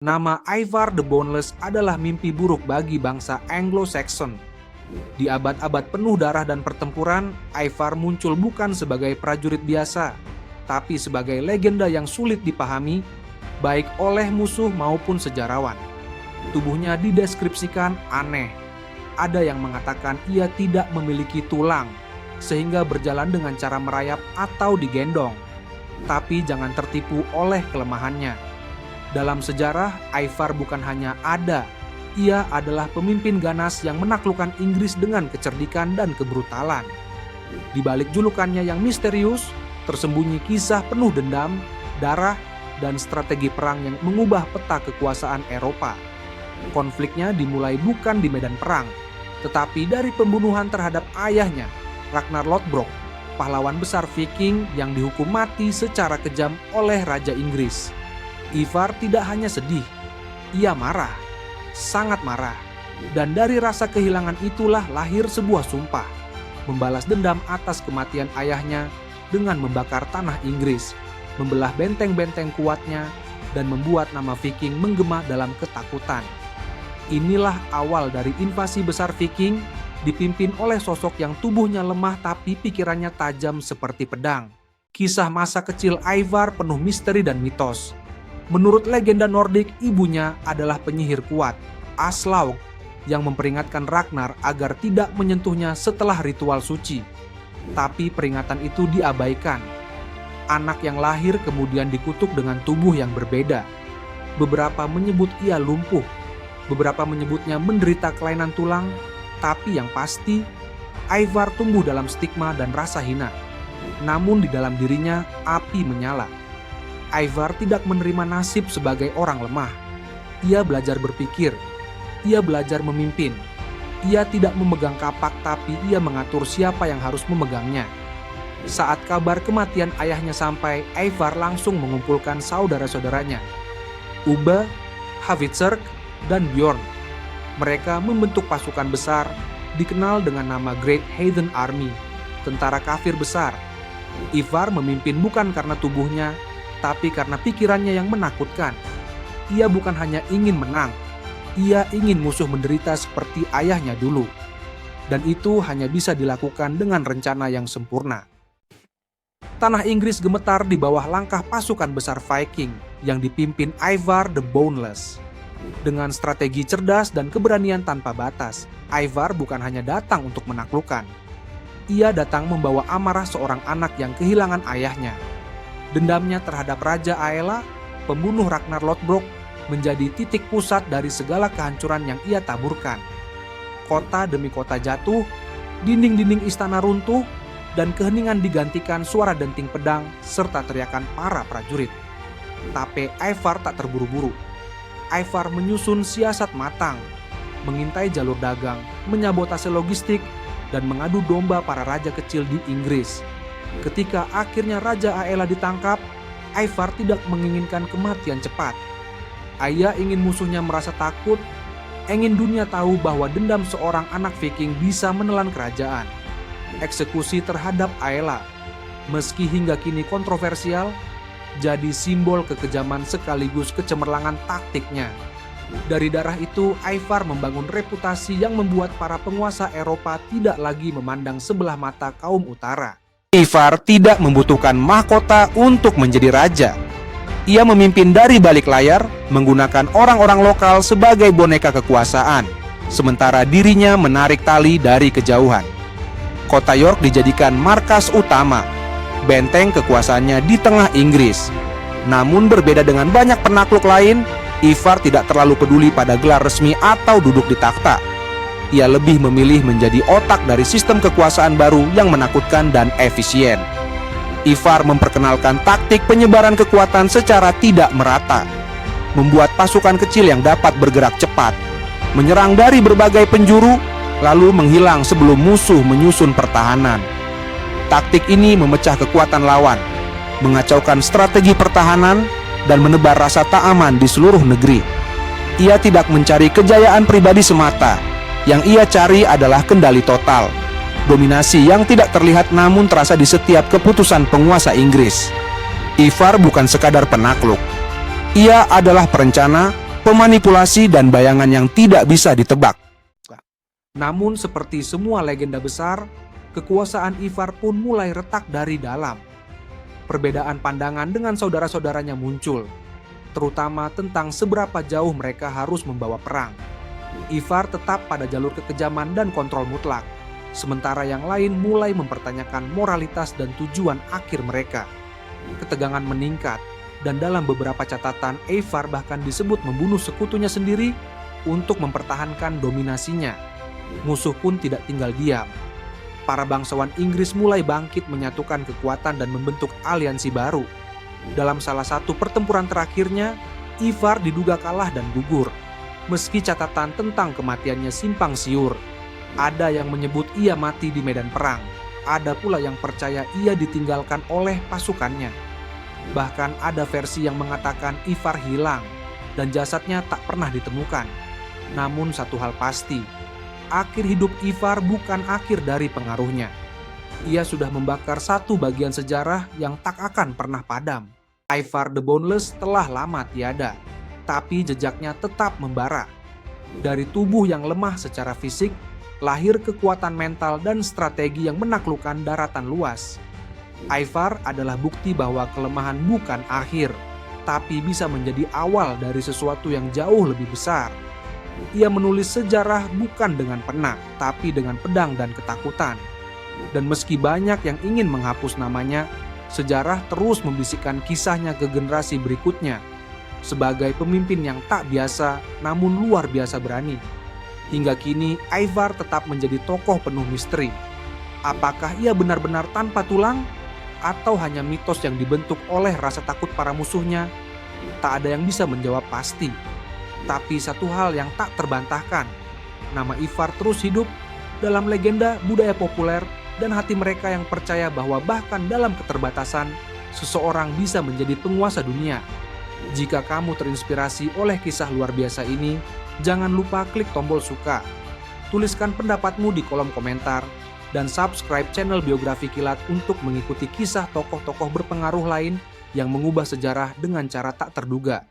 Nama Ivar the Boneless adalah mimpi buruk bagi bangsa Anglo-Saxon. Di abad-abad penuh darah dan pertempuran, Ivar muncul bukan sebagai prajurit biasa, tapi sebagai legenda yang sulit dipahami, baik oleh musuh maupun sejarawan. Tubuhnya dideskripsikan aneh. Ada yang mengatakan ia tidak memiliki tulang, sehingga berjalan dengan cara merayap atau digendong. Tapi jangan tertipu oleh kelemahannya. Dalam sejarah, Ivar bukan hanya ada, ia adalah pemimpin ganas yang menaklukkan Inggris dengan kecerdikan dan kebrutalan. Di balik julukannya yang misterius, tersembunyi kisah penuh dendam, darah, dan strategi perang yang mengubah peta kekuasaan Eropa. Konfliknya dimulai bukan di medan perang, tetapi dari pembunuhan terhadap ayahnya, Ragnar Lodbrok, pahlawan besar Viking yang dihukum mati secara kejam oleh Raja Inggris. Ivar tidak hanya sedih, ia marah, sangat marah. Dan dari rasa kehilangan itulah lahir sebuah sumpah, membalas dendam atas kematian ayahnya dengan membakar tanah Inggris, membelah benteng-benteng kuatnya, dan membuat nama Viking menggema dalam ketakutan. Inilah awal dari invasi besar Viking, dipimpin oleh sosok yang tubuhnya lemah tapi pikirannya tajam seperti pedang. Kisah masa kecil Ivar penuh misteri dan mitos. Menurut legenda Nordik, ibunya adalah penyihir kuat, Aslaug, yang memperingatkan Ragnar agar tidak menyentuhnya setelah ritual suci. Tapi peringatan itu diabaikan. Anak yang lahir kemudian dikutuk dengan tubuh yang berbeda. Beberapa menyebut ia lumpuh, beberapa menyebutnya menderita kelainan tulang, tapi yang pasti, Ivar tumbuh dalam stigma dan rasa hina. Namun di dalam dirinya, api menyala. Ivar tidak menerima nasib sebagai orang lemah. Ia belajar berpikir, ia belajar memimpin. Ia tidak memegang kapak tapi ia mengatur siapa yang harus memegangnya. Saat kabar kematian ayahnya sampai, Ivar langsung mengumpulkan saudara-saudaranya, Ubbe, Havitserk, dan Bjorn. Mereka membentuk pasukan besar, dikenal dengan nama Great Heathen Army, tentara kafir besar. Ivar memimpin bukan karena tubuhnya, tapi karena pikirannya yang menakutkan. Ia bukan hanya ingin menang, ia ingin musuh menderita seperti ayahnya dulu. Dan itu hanya bisa dilakukan dengan rencana yang sempurna. Tanah Inggris gemetar di bawah langkah pasukan besar Viking yang dipimpin Ivar the Boneless. Dengan strategi cerdas dan keberanian tanpa batas, Ivar bukan hanya datang untuk menaklukkan. Ia datang membawa amarah seorang anak yang kehilangan ayahnya. Dendamnya terhadap Raja Aela, pembunuh Ragnar Lodbrok, menjadi titik pusat dari segala kehancuran yang ia taburkan. Kota demi kota jatuh, dinding-dinding istana runtuh, dan keheningan digantikan suara denting pedang serta teriakan para prajurit. Tapi Ivar tak terburu-buru. Ivar menyusun siasat matang, mengintai jalur dagang, menyabotase logistik, dan mengadu domba para raja kecil di Inggris. Ketika akhirnya Raja Aela ditangkap, Ivar tidak menginginkan kematian cepat. Ia ingin musuhnya merasa takut, ingin dunia tahu bahwa dendam seorang anak Viking bisa menelan kerajaan. Eksekusi terhadap Aela, meski hingga kini kontroversial, jadi simbol kekejaman sekaligus kecemerlangan taktiknya. Dari darah itu, Ivar membangun reputasi yang membuat para penguasa Eropa tidak lagi memandang sebelah mata kaum utara. Ivar tidak membutuhkan mahkota untuk menjadi raja. Ia memimpin dari balik layar, menggunakan orang-orang lokal sebagai boneka kekuasaan, sementara dirinya menarik tali dari kejauhan. Kota York dijadikan markas utama, benteng kekuasaannya di tengah Inggris. Namun berbeda dengan banyak penakluk lain, Ivar tidak terlalu peduli pada gelar resmi atau duduk di takhta. Ia lebih memilih menjadi otak dari sistem kekuasaan baru yang menakutkan dan efisien. Ivar memperkenalkan taktik penyebaran kekuatan secara tidak merata, membuat pasukan kecil yang dapat bergerak cepat, menyerang dari berbagai penjuru, lalu menghilang sebelum musuh menyusun pertahanan. Taktik ini memecah kekuatan lawan, mengacaukan strategi pertahanan, dan menebar rasa tak aman di seluruh negeri. Ia tidak mencari kejayaan pribadi semata. Yang ia cari adalah kendali total, dominasi yang tidak terlihat namun terasa di setiap keputusan penguasa Inggris. Ivar bukan sekadar penakluk. Ia adalah perencana, pemanipulasi, dan bayangan yang tidak bisa ditebak. Namun seperti semua legenda besar, kekuasaan Ivar pun mulai retak dari dalam. Perbedaan pandangan dengan saudara-saudaranya muncul, terutama tentang seberapa jauh mereka harus membawa perang. Ivar tetap pada jalur kekejaman dan kontrol mutlak, sementara yang lain mulai mempertanyakan moralitas dan tujuan akhir mereka. Ketegangan meningkat, dan dalam beberapa catatan, Ivar bahkan disebut membunuh sekutunya sendiri untuk mempertahankan dominasinya. Musuh pun tidak tinggal diam. Para bangsawan Inggris mulai bangkit menyatukan kekuatan dan membentuk aliansi baru. Dalam salah satu pertempuran terakhirnya, Ivar diduga kalah dan gugur. Meski catatan tentang kematiannya simpang siur, ada yang menyebut ia mati di medan perang, ada pula yang percaya ia ditinggalkan oleh pasukannya. Bahkan ada versi yang mengatakan Ivar hilang dan jasadnya tak pernah ditemukan. Namun satu hal pasti, akhir hidup Ivar bukan akhir dari pengaruhnya. Ia sudah membakar satu bagian sejarah yang tak akan pernah padam. Ivar the Boneless telah lama tiada, tapi jejaknya tetap membara. Dari tubuh yang lemah secara fisik, lahir kekuatan mental dan strategi yang menaklukkan daratan luas. Ivar adalah bukti bahwa kelemahan bukan akhir, tapi bisa menjadi awal dari sesuatu yang jauh lebih besar. Ia menulis sejarah bukan dengan pena, tapi dengan pedang dan ketakutan. Dan meski banyak yang ingin menghapus namanya, sejarah terus membisikkan kisahnya ke generasi berikutnya. Sebagai pemimpin yang tak biasa, namun luar biasa berani. Hingga kini, Ivar tetap menjadi tokoh penuh misteri. Apakah ia benar-benar tanpa tulang? Atau hanya mitos yang dibentuk oleh rasa takut para musuhnya? Tak ada yang bisa menjawab pasti. Tapi satu hal yang tak terbantahkan, nama Ivar terus hidup dalam legenda budaya populer dan hati mereka yang percaya bahwa bahkan dalam keterbatasan, seseorang bisa menjadi penguasa dunia. Jika kamu terinspirasi oleh kisah luar biasa ini, jangan lupa klik tombol suka. Tuliskan pendapatmu di kolom komentar, dan subscribe channel Biografi Kilat untuk mengikuti kisah tokoh-tokoh berpengaruh lain yang mengubah sejarah dengan cara tak terduga.